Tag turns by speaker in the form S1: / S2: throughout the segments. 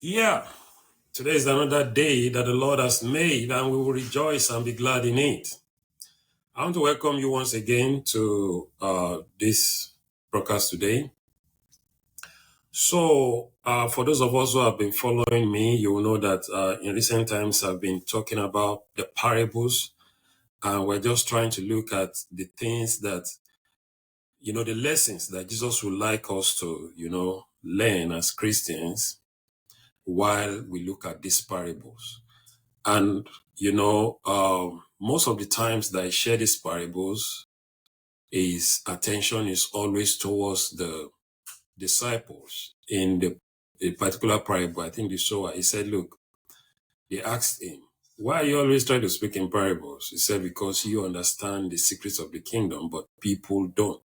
S1: Yeah, today is another day that the Lord has made, and we will rejoice and be glad in it. I want to welcome you once again to this broadcast today. So, for those of us who have been following me, you will know that in recent times I've been talking about the parables, and we're just trying to look at the things that, the lessons that Jesus would like us to, learn as Christians while we look at these parables. And, most of the times that I share these parables, his attention is always towards the disciples. In the a particular parable, I think the sower, he said, look, they asked him, why are you always trying to speak in parables? He said, because you understand the secrets of the kingdom, but people don't.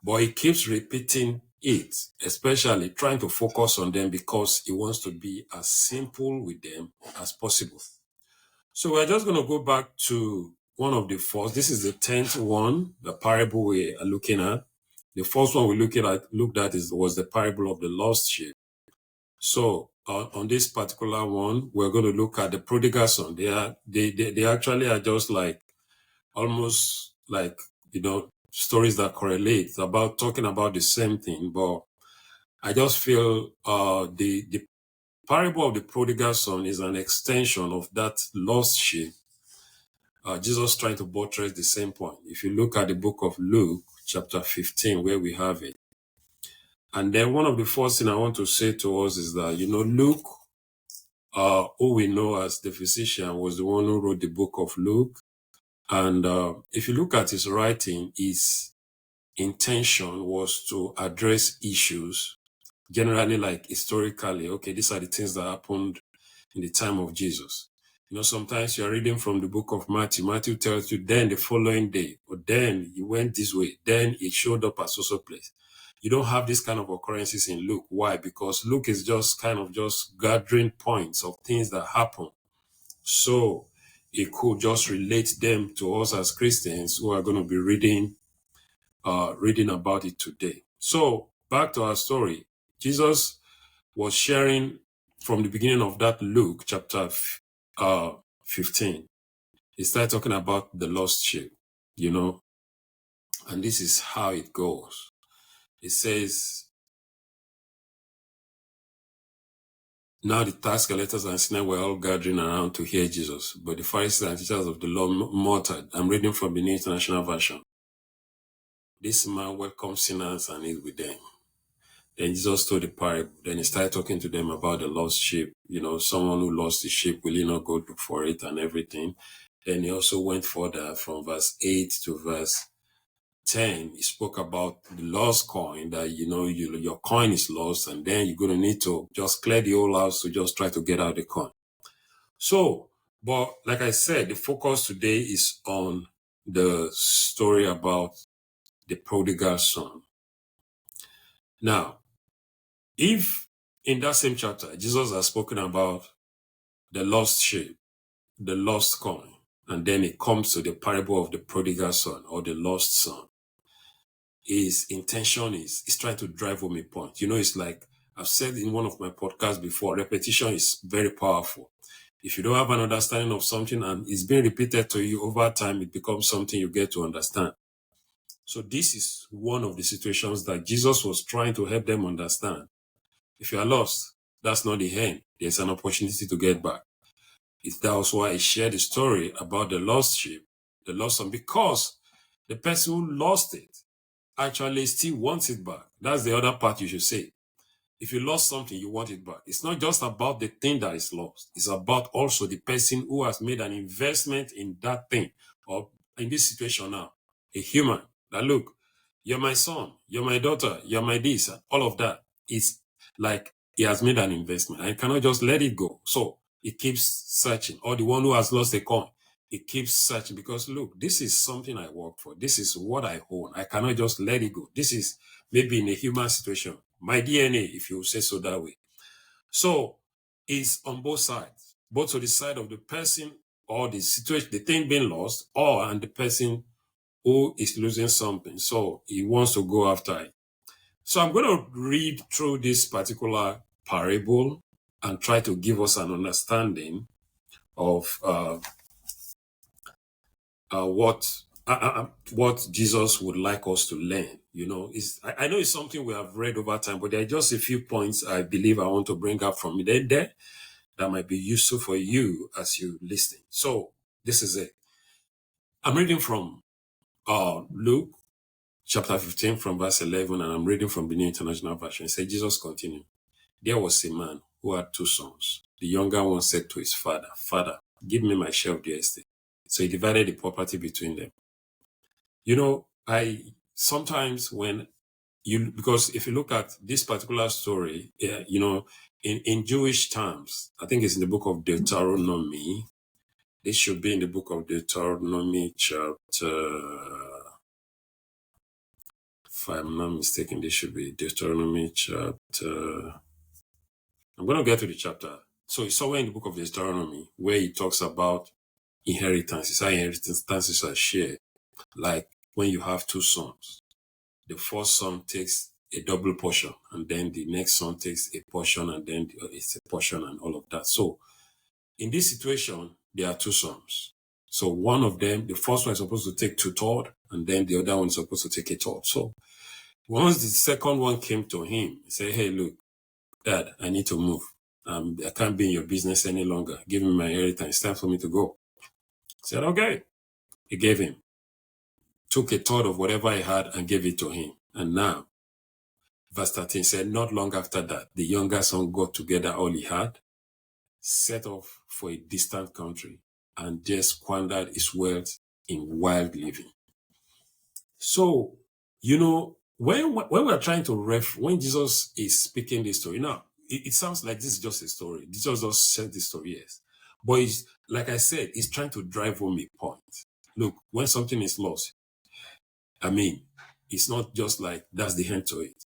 S1: But he keeps repeating it, especially trying to focus on them because he wants to be as simple with them as possible. So we're just going to go back to one of the first. This is the 10th one, the parable we are looking at. The first one we looked at was the parable of the lost sheep. So on this particular one, we're going to look at the prodigal son. They actually are just like almost like stories that correlate about talking about the same thing. But I just feel the parable of the prodigal son is an extension of that lost sheep. Jesus trying to buttress the same point. If you look at the book of Luke, chapter 15, where we have it. And then one of the first things I want to say to us is that, Luke, who we know as the physician, was the one who wrote the book of Luke. And if you look at his writing, his intention was to address issues, generally like historically, okay, these are the things that happened in the time of Jesus. Sometimes you're reading from the book of Matthew. Matthew tells you, then the following day, or then he went this way, then it showed up at so place. You don't have this kind of occurrences in Luke. Why? Because Luke is just kind of just gathering points of things that happen. So it could just relate them to us as Christians who are going to be reading about it today. So back to our story. Jesus was sharing from the beginning of that Luke chapter 15. He started talking about the lost sheep, and this is how it goes. It says, now the tax collectors and sinners were all gathering around to hear Jesus, but the Pharisees and teachers of the law muttered. I'm reading from the New International Version. This man welcomes sinners and is with them. Then Jesus told the parable. Then he started talking to them about the lost sheep. Someone who lost the sheep, will he not go look for it and everything? Then he also went further from verse 8 to verse 10. He spoke about the lost coin, that, your coin is lost, and then you're going to need to just clear the whole house to just try to get out the coin. So, but like I said, the focus today is on the story about the prodigal son. Now, if in that same chapter, Jesus has spoken about the lost sheep, the lost coin, and then it comes to the parable of the prodigal son or the lost son, his intention is trying to drive home a point. It's like I've said in one of my podcasts before, repetition is very powerful. If you don't have an understanding of something and it's being repeated to you over time, it becomes something you get to understand. So this is one of the situations that Jesus was trying to help them understand. If you are lost, that's not the end. There's an opportunity to get back. That was why I shared the story about the lost sheep, the lost son, because the person who lost it actually still wants it back. That's the other part you should say. If you lost something, you want it back. It's not just about the thing that is lost. It's about also the person who has made an investment in that thing. Or in this situation now, a human that, look, you're my son, you're my daughter, you're my this, and all of that. It's like he has made an investment. I cannot just let it go. So it keeps searching. Or the one who has lost a coin, it keeps searching because, look, this is something I work for. This is what I own. I cannot just let it go. This is maybe in a human situation, my DNA, if you say so that way. So it's on both sides, both to the side of the person or the situation, the thing being lost, or and the person who is losing something. So he wants to go after it. So I'm going to read through this particular parable and try to give us an understanding of what Jesus would like us to learn. I know it's something we have read over time, but there are just a few points I believe I want to bring up from there that might be useful for you as you listen. So this is it. I'm reading from Luke chapter 15 from verse 11, and I'm reading from the New International Version. It says, Jesus continued, there was a man who had two sons. The younger one said to his father, Father, give me my share of the estate. So he divided the property between them. I sometimes because if you look at this particular story, in Jewish terms, I think it's in the book of Deuteronomy. This should be in the book of Deuteronomy chapter, if I'm not mistaken, this should be Deuteronomy chapter. I'm going to get to the chapter. So it's somewhere in the book of Deuteronomy where he talks about inheritance. It's how inheritances are shared. Like when you have two sons, the first son takes a double portion, and then the next son takes a portion, and then it's a portion, and all of that. So in this situation, there are two sons. So one of them, the first one is supposed to take 2/3, and then the other one is supposed to take 1/3. So once the second one came to him, he said, hey, look, Dad, I need to move. I can't be in your business any longer. Give me my inheritance. It's time for me to go. He said, okay. He gave him, took 1/3 of whatever he had and gave it to him. And now, verse 13 said, not long after that, the younger son got together all he had, set off for a distant country, and just squandered his wealth in wild living. So, when we're trying to when Jesus is speaking this story, now, it sounds like this is just a story. Jesus just said this story, yes. But like I said, he's trying to drive home a point. Look, when something is lost, it's not just like that's the end to it.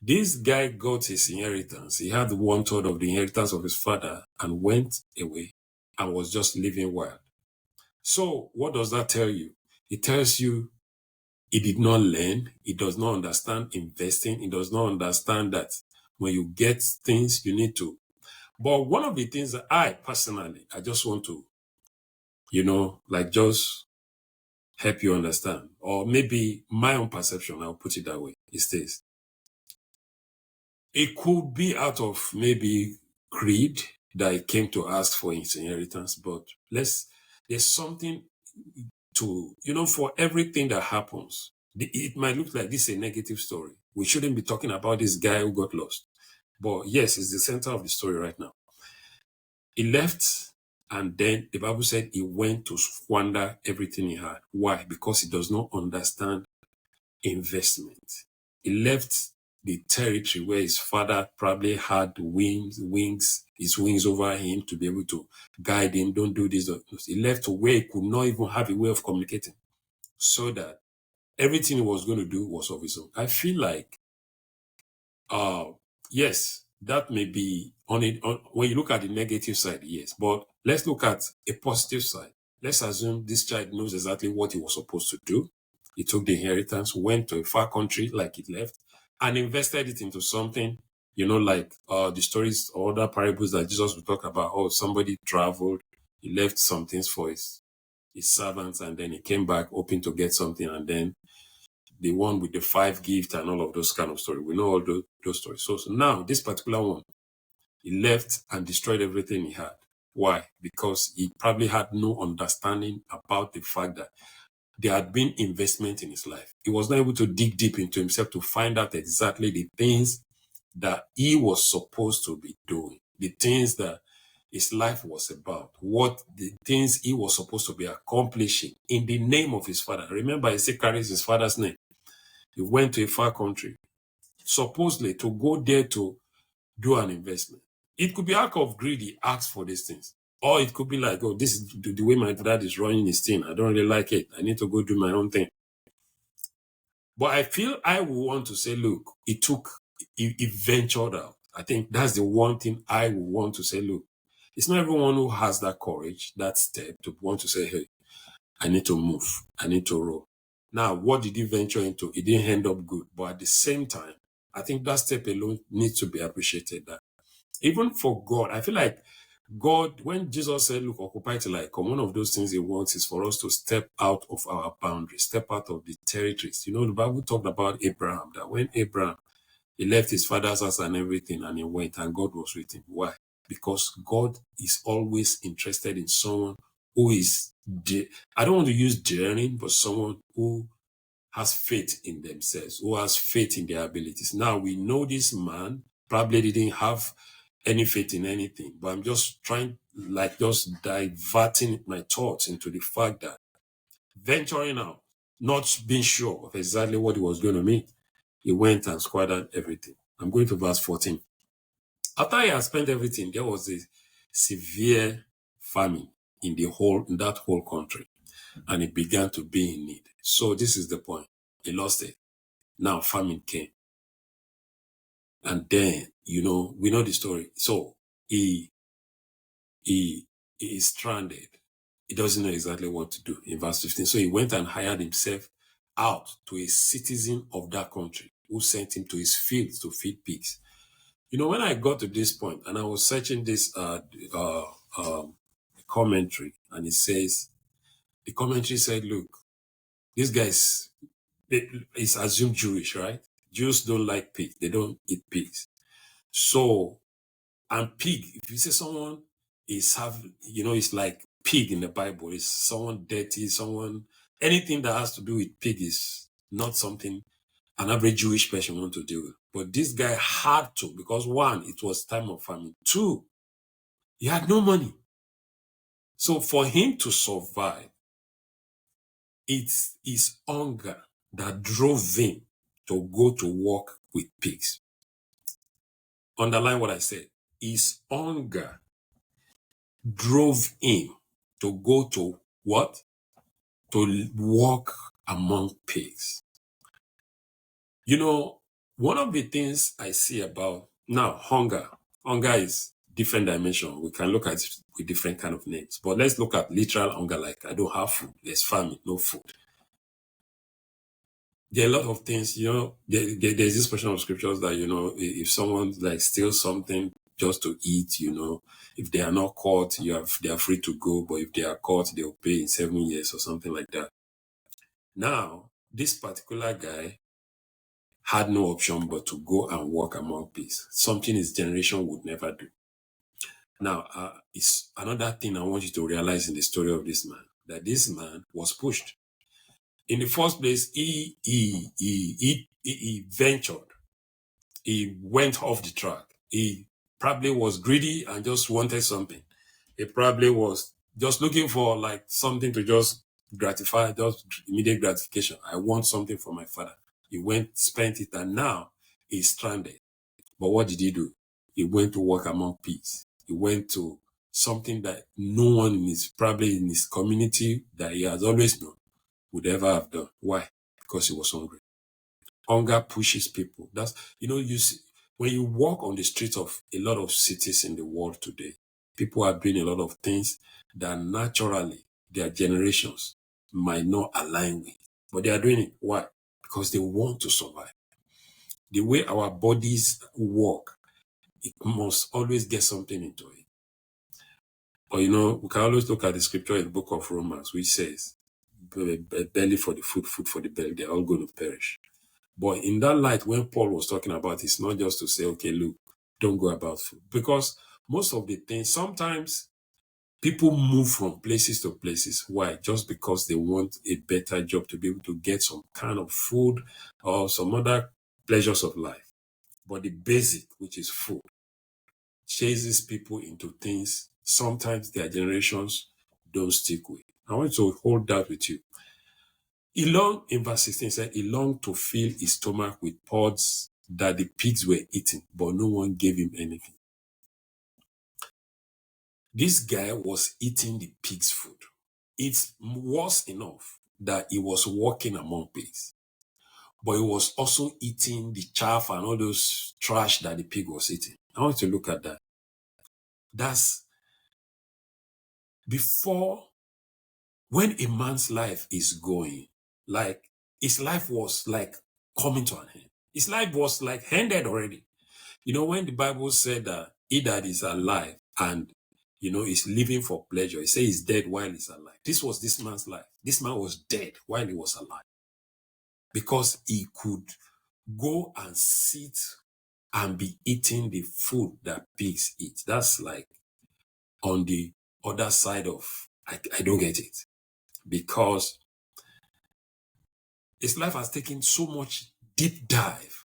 S1: This guy got his inheritance. He had 1/3 of the inheritance of his father and went away and was just living wild. So what does that tell you? It tells you he did not learn. He does not understand investing. He does not understand that when you get things, you need to. But one of the things that I just want to, just help you understand, or maybe my own perception, I'll put it that way, is this. It could be out of maybe greed that he came to ask for his inheritance, but there's something to, for everything that happens. It might look like this is a negative story. We shouldn't be talking about this guy who got lost. But yes, it's the center of the story right now. He left, and then the Bible said he went to squander everything he had. Why? Because he does not understand investment. He left the territory where his father probably had his wings over him to be able to guide him. Don't do this. He left to where he could not even have a way of communicating, so that everything he was going to do was of his own. I feel like, yes, that may be when you look at the negative side, yes. But let's look at a positive side. Let's assume this child knows exactly what he was supposed to do. He took the inheritance, went to a far country like it left, and invested it into something, like the stories or other parables that Jesus would talk about. Oh, somebody traveled, he left some things for his servants, and then he came back hoping to get something, and then the one with the 5 gifts and all of those kind of stories. We know all those stories. So now, this particular one, he left and destroyed everything he had. Why? Because he probably had no understanding about the fact that there had been investment in his life. He was not able to dig deep into himself to find out exactly the things that he was supposed to be doing, the things that his life was about, what the things he was supposed to be accomplishing in the name of his father. Remember, he still carries his father's name. He went to a far country, supposedly to go there to do an investment. It could be out of greed he asked for these things. Or it could be like, oh, this is the way my dad is running his thing. I don't really like it. I need to go do my own thing. But I feel I would want to say, look, he ventured out. I think that's the one thing I would want to say, look, it's not everyone who has that courage, that step to want to say, hey, I need to move. I need to roll. Now, what did he venture into? It didn't end up good. But at the same time, I think that step alone needs to be appreciated. That Even for God, I feel like God, when Jesus said, look, occupy till I come, one of those things he wants is for us to step out of our boundaries, step out of the territories. The Bible talked about Abraham, that when Abraham, he left his father's house and everything, and he went, and God was with him. Why? Because God is always interested in someone who is, I don't want to use daring, but someone who has faith in themselves, who has faith in their abilities. Now, we know this man probably didn't have any faith in anything, but I'm just trying, just diverting my thoughts into the fact that venturing out, not being sure of exactly what he was going to meet, he went and squandered everything. I'm going to verse 14. After he had spent everything, there was a severe famine in that whole country, and it began to be in need. So this is the point. He lost it. Now famine came. And then, we know the story. So he is stranded. He doesn't know exactly what to do in verse 15. So he went and hired himself out to a citizen of that country who sent him to his fields to feed pigs. When I got to this point and I was searching this commentary, and the commentary said, look, this guy is assumed Jewish, right? Jews don't like pig. They don't eat pigs. So, and pig, if you say someone it's like pig in the Bible, it's someone dirty, anything that has to do with pig is not something an average Jewish person want to deal with. But this guy had to, because one, it was time of famine. Two, he had no money. So for him to survive, it's his hunger that drove him to go to work with pigs. Underline what I said. His hunger drove him to go to what? To walk among pigs. One of the things I see about now, hunger is different dimension. We can look at it with different kind of names, but let's look at literal hunger, like I don't have food, there's famine, no food. There are a lot of things, there's this portion of scriptures that, if someone steals something just to eat, if they are not caught, they are free to go, but if they are caught, they'll pay in 7 years or something like that. Now, this particular guy had no option but to go and walk among pigs, something his generation would never do. Now, it's another thing I want you to realize in the story of this man, that this man was pushed. In the first place, he ventured. He went off the track. He probably was greedy and just wanted something. He probably was just looking for something to just gratify, just immediate gratification. I want something from my father. He went, spent it, and now he's stranded. But what did he do? He went to work among pigs. He went to something that no one probably in his community that he has always known would ever have done. Why? Because he was hungry. Hunger pushes people. That's, you see, when you walk on the streets of a lot of cities in the world today, people are doing a lot of things that naturally their generations might not align with. But they are doing it. Why? Because they want to survive. The way our bodies work, it must always get something into it. But we can always look at the scripture in the book of Romans, which says, belly for the food, food for the belly, they're all going to perish. But in that light, when Paul was talking about, it's not just to say, okay, look, don't go about food. Because most of the things, sometimes people move from places to places. Why? Just because they want a better job, to be able to get some kind of food or some other pleasures of life. But the basic, which is food, chases people into things sometimes their generations don't stick with. I want to hold that with you. He longed, in verse 16 said, he longed to fill his stomach with pods that the pigs were eating, but no one gave him anything. This guy was eating the pig's food. It's worse enough that he was walking among pigs, but he was also eating the chaff and all those trash that the pig was eating. I want to look at that. That's before, when a man's life is going, his life was coming to an end. His life was ended already. When the Bible said that he that is alive and is living for pleasure. He says he's dead while he's alive. This was this man's life. This man was dead while he was alive because he could go and sit and be eating the food that pigs eat. That's like on the other side of, I don't get it, because his life has taken so much deep dive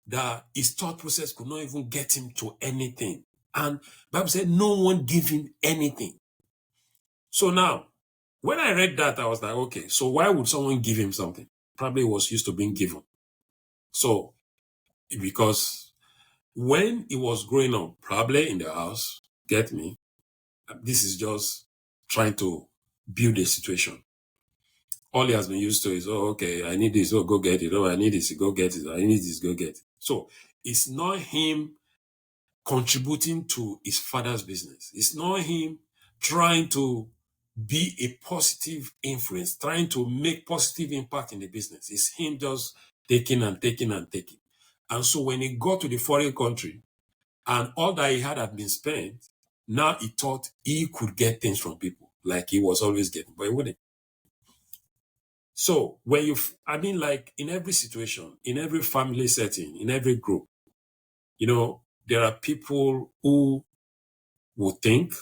S1: that his thought process could not even get him to anything. And Bible said no one gave him anything. So now, when I read that, I was like, okay, so why would someone give him something? Probably was used to being given. So, because when he was growing up, probably in the house, get me, this is just trying to build a situation. All he has been used to is, oh, okay, I need this, oh, go get it. Oh, I need this, go get it. I need this, go get it. So it's not him contributing to his father's business. It's not him trying to be a positive influence, trying to make positive impact in the business. It's him just taking and taking and taking. And so when he got to the foreign country and all that he had been spent, now he thought he could get things from people like he was always getting, but he wouldn't. So when like in every situation, in every family setting, in every group, there are people who will think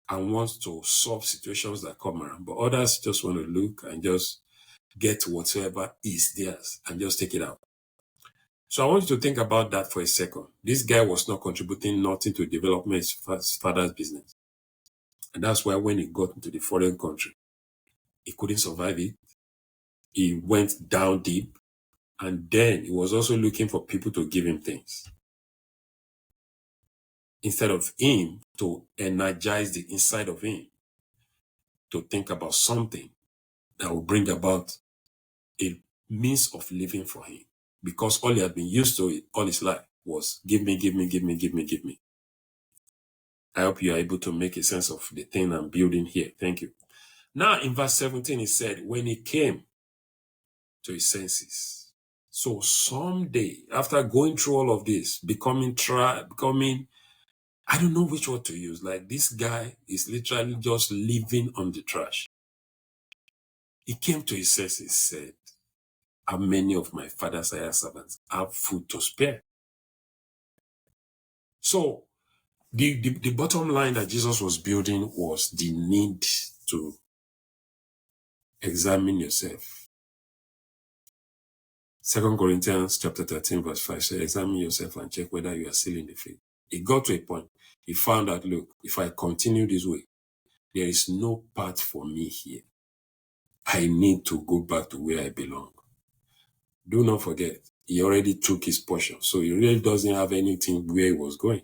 S1: and want to solve situations that come around, but others just want to look and just get whatsoever is theirs and just take it out. So I want you to think about that for a second. This guy was not contributing nothing to development of his father's business. And that's why when he got into the foreign country, he couldn't survive it. He went down deep. And then he was also looking for people to give him things, instead of him to energize the inside of him to think about something that will bring about a means of living for him. Because all he had been used to all his life was give me, give me, give me, give me, give me. I hope you are able to make a sense of the thing I'm building here. Thank you. Now in verse 17, he said, when he came to his senses. So someday, after going through all of this, becoming, I don't know which word to use. Like this guy is literally just living on the trash. He came to his senses, said, how many of my father's hired servants have food to spare? So the bottom line that Jesus was building was the need to examine yourself. 2 Corinthians chapter 13 verse 5 says, examine yourself and check whether you are still in the faith. It got to a point. He found out, look, if I continue this way, there is no path for me here. I need to go back to where I belong. Do not forget, he already took his portion, so he really doesn't have anything where he was going.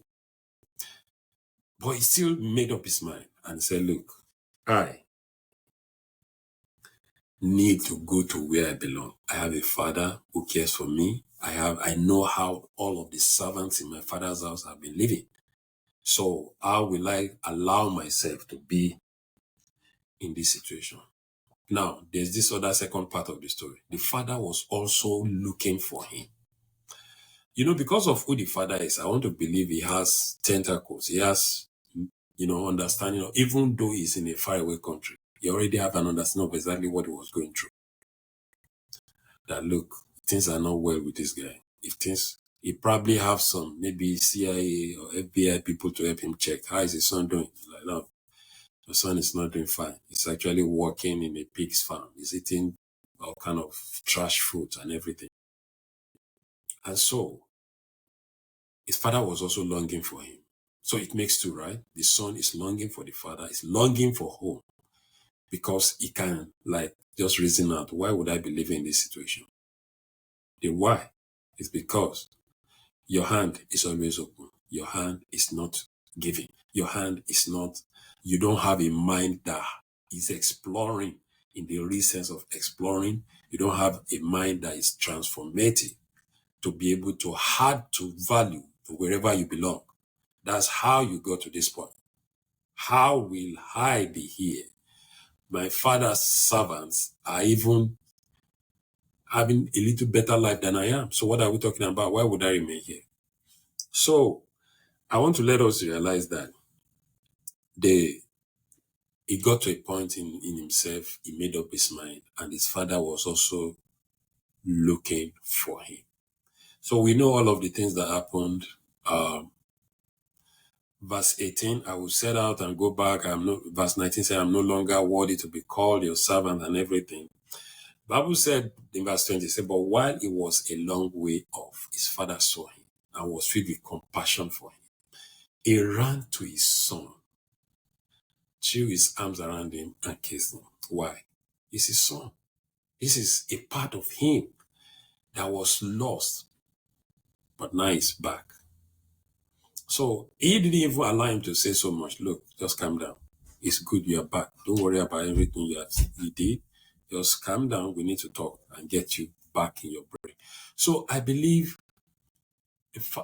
S1: But he still made up his mind and said, look, I need to go to where I belong. I have a father who cares for me. I know how all of the servants in my father's house have been living. So how will I allow myself to be in this situation? Now, there's this other second part of the story. The father was also looking for him. Because of who the father is, I want to believe he has tentacles. He has, understanding. Even though he's in a faraway country, he already have an understanding of exactly what he was going through. That look, things are not well with this guy. He probably have some, maybe CIA or FBI people to help him check. How is his son doing? Like, no, the son is not doing fine. He's actually working in a pig's farm. He's eating all kind of trash food and everything. And so, his father was also longing for him. So it makes two, right? The son is longing for the father, is longing for home. Because he can, just reason out, why would I be living in this situation? The why is because your hand is always open. Your hand is not giving. Your hand is not, you don't have a mind that is exploring in the real sense of exploring. You don't have a mind that is transformative to be able to add to value to wherever you belong. That's how you got to this point. How will I be here? My father's servants are even having a little better life than I am. So what are we talking about? Why would I remain here? So I want to let us realize that the he got to a point in himself, he made up his mind, and his father was also looking for him. So we know all of the things that happened. Verse 18, I will set out and go back. Verse 19 said, I'm no longer worthy to be called your servant and everything. Bible said in verse 20, said, but while he was a long way off, his father saw him and was filled with compassion for him. He ran to his son, threw his arms around him, and kissed him. Why? It's his son. This is a part of him that was lost, but now he's back. So he didn't even allow him to say so much. Look, just calm down. It's good you're back. Don't worry about everything you did. Just calm down. We need to talk and get you back in your brain. So I believe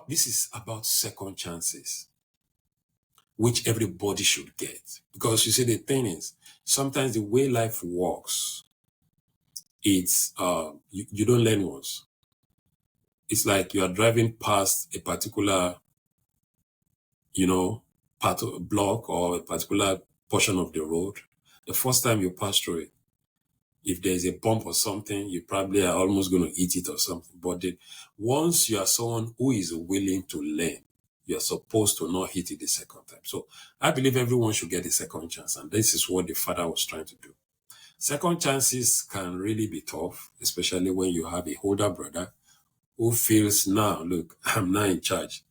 S1: this is about second chances, which everybody should get. Because you see, the thing is, sometimes the way life works, it's you don't learn once. It's like you are driving past a particular, part of a block or a particular portion of the road. The first time you pass through it, if there's a bump or something, you probably are almost going to eat it or something. But once you are someone who is willing to learn, you're supposed to not hit it the second time. So I believe everyone should get a second chance. And this is what the father was trying to do. Second chances can really be tough, especially when you have a older brother who feels, now, look, I'm not in charge.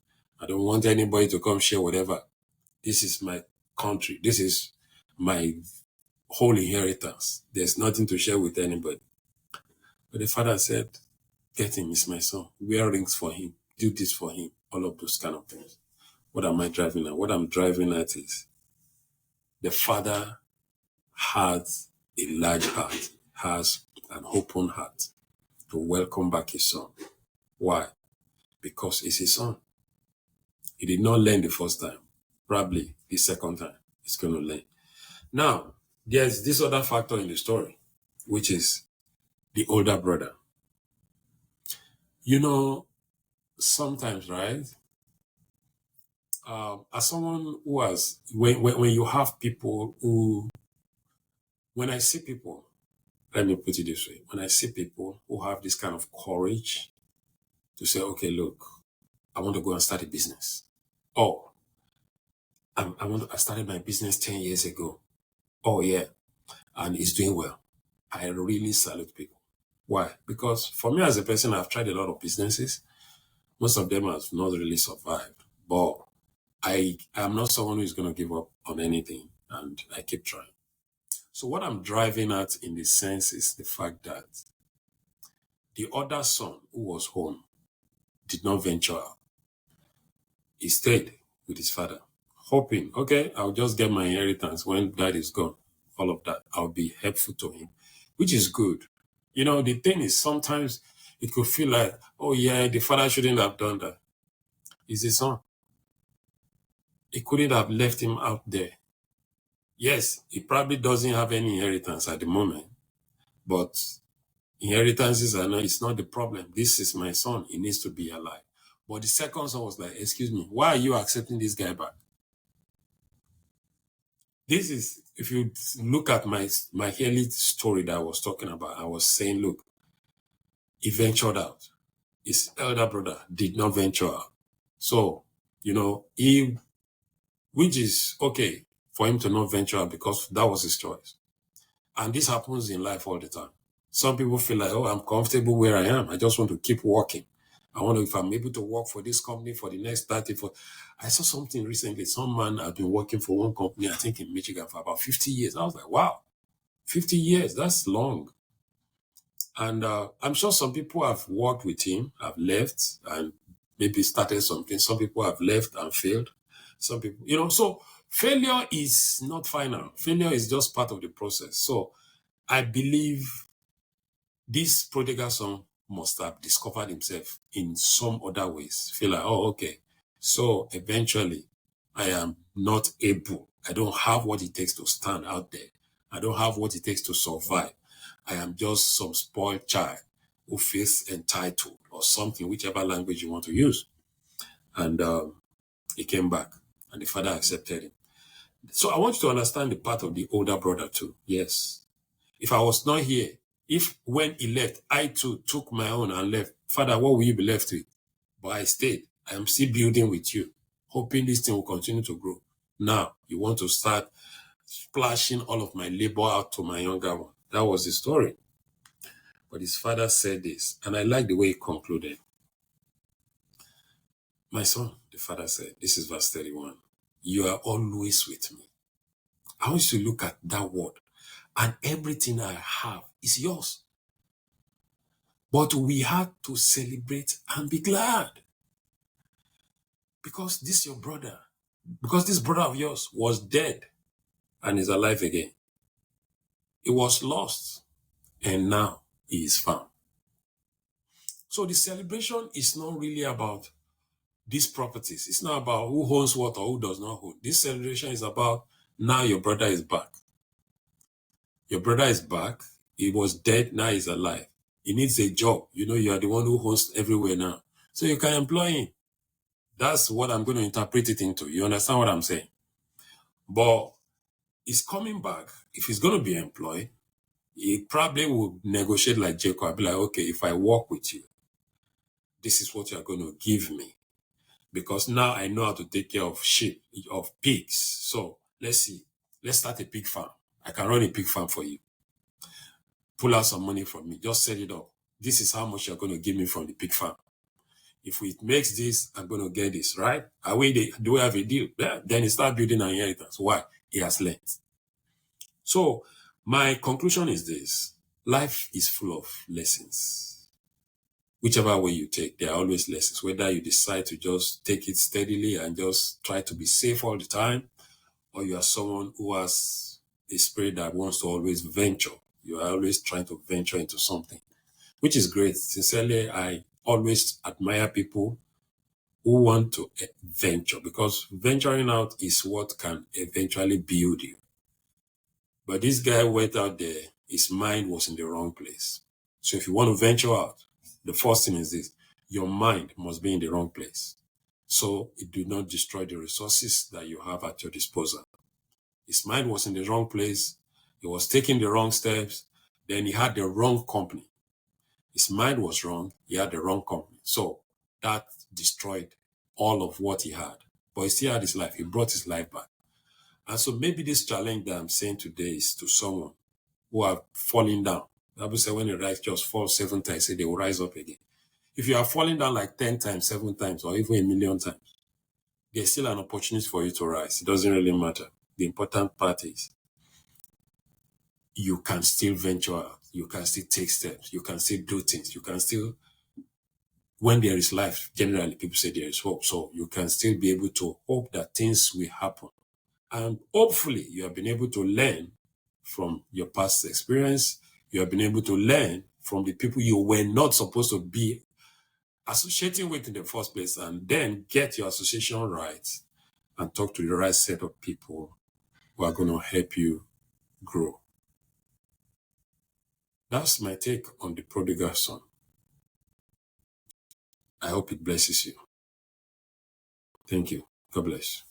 S1: I don't want anybody to come share whatever. This is my country. This is my whole inheritance. There's nothing to share with anybody. But the father said, get him, he's my son. Wear rings for him. Do this for him. All of those kind of things. What am I driving at? What I'm driving at is the father has a large heart, has an open heart to welcome back his son. Why? Because it's his son. He did not learn the first time. Probably the second time he's going to learn. Now, there's this other factor in the story, which is the older brother. Sometimes, right? As someone who has, when you have people who, when I see people, let me put it this way, when I see people who have this kind of courage to say, okay, look, I want to go and start a business. Oh, I started my business 10 years ago. Oh, yeah. And it's doing well. I really salute people. Why? Because for me as a person, I've tried a lot of businesses. Most of them have not really survived. But I am not someone who is going to give up on anything. And I keep trying. So what I'm driving at in this sense is the fact that the other son who was home did not venture out. He stayed with his father, hoping, okay, I'll just get my inheritance when dad is gone. All of that. I'll be helpful to him, which is good. The thing is, sometimes it could feel like, oh yeah, the father shouldn't have done that. It's his son. He couldn't have left him out there. Yes, he probably doesn't have any inheritance at the moment, but inheritances it's not the problem. This is my son. He needs to be alive. But the second son was like, excuse me, why are you accepting this guy back? This is, if you look at my early story that I was talking about, I was saying, look, he ventured out. His elder brother did not venture out. So, which is okay for him to not venture out because that was his choice. And this happens in life all the time. Some people feel like, oh, I'm comfortable where I am. I just want to keep working. I wonder if I'm able to work for this company for the next 30. I saw something recently. Some man had been working for one company, I think in Michigan, for about 50 years. I was like, wow, 50 years, that's long. And I'm sure some people have worked with him, have left and maybe started something. Some people have left and failed. Some people, so failure is not final. Failure is just part of the process. So I believe this prodigal son must have discovered himself in some other ways. Feel like, oh, okay. So eventually I am not able. I don't have what it takes to stand out there. I don't have what it takes to survive. I am just some spoiled child who feels entitled or something, whichever language you want to use. And He came back and the father accepted him. So I want you to understand the part of the older brother too. Yes. If I was not here, if when he left, I too took my own and left, Father, what will you be left with? But I stayed. I am still building with you, hoping this thing will continue to grow. Now, you want to start splashing all of my labor out to my younger one. That was the story. But his father said this, and I like the way he concluded. My son, the father said, this is verse 31. You are always with me. I want you to look at that word. And everything I have is yours. But we had to celebrate and be glad. Because this your brother, because this brother of yours was dead and is alive again. He was lost and now he is found. So the celebration is not really about these properties. It's not about who owns what or who does not own. This celebration is about now your brother is back. Your brother is back. He was dead, now he's alive. He needs a job. You know, you are the one who owns everywhere now. So you can employ him. That's what I'm going to interpret it into. You understand what I'm saying? But he's coming back. If he's going to be employed, he probably will negotiate like Jacob. I'll be like, okay, if I work with you, this is what you're going to give me. Because now I know how to take care of sheep, of pigs. So let's see. Let's start a pig farm. I can run a pig farm for you. Pull out some money from me. Just set it up. This is how much you're going to give me from the pig farm. If it makes this, I'm going to get this, right? Do we have a deal? Yeah. Then he start building an inheritance. Why? He has learned. So my conclusion is this. Life is full of lessons. Whichever way you take, there are always lessons. Whether you decide to just take it steadily and just try to be safe all the time, or you are someone who has a spirit that wants to always venture. You are always trying to venture into something, which is great. Sincerely, I always admire people who want to venture, because venturing out is what can eventually build you. But this guy went out there, his mind was in the wrong place. So if you want to venture out, the first thing is this: your mind must be in the wrong place. So it do not destroy the resources that you have at your disposal. His mind was in the wrong place. He was taking the wrong steps. Then he had the wrong company. His mind was wrong. He had the wrong company. So that destroyed all of what he had. But he still had his life. He brought his life back. And so maybe this challenge that I'm saying today is to someone who are falling down. The Bible says when the righteous fall 7 times, say they will rise up again. If you are falling down like 10 times, 7 times, or even 1,000,000 times, there's still an opportunity for you to rise. It doesn't really matter. The important part is you can still venture out. You can still take steps. You can still do things. You can still, when there is life, generally people say there is hope. So you can still be able to hope that things will happen. And hopefully you have been able to learn from your past experience. You have been able to learn from the people you were not supposed to be associating with in the first place, and then get your association right and talk to the right set of people who are going to help you grow. That's my take on the prodigal son. I hope it blesses you. Thank you. God bless.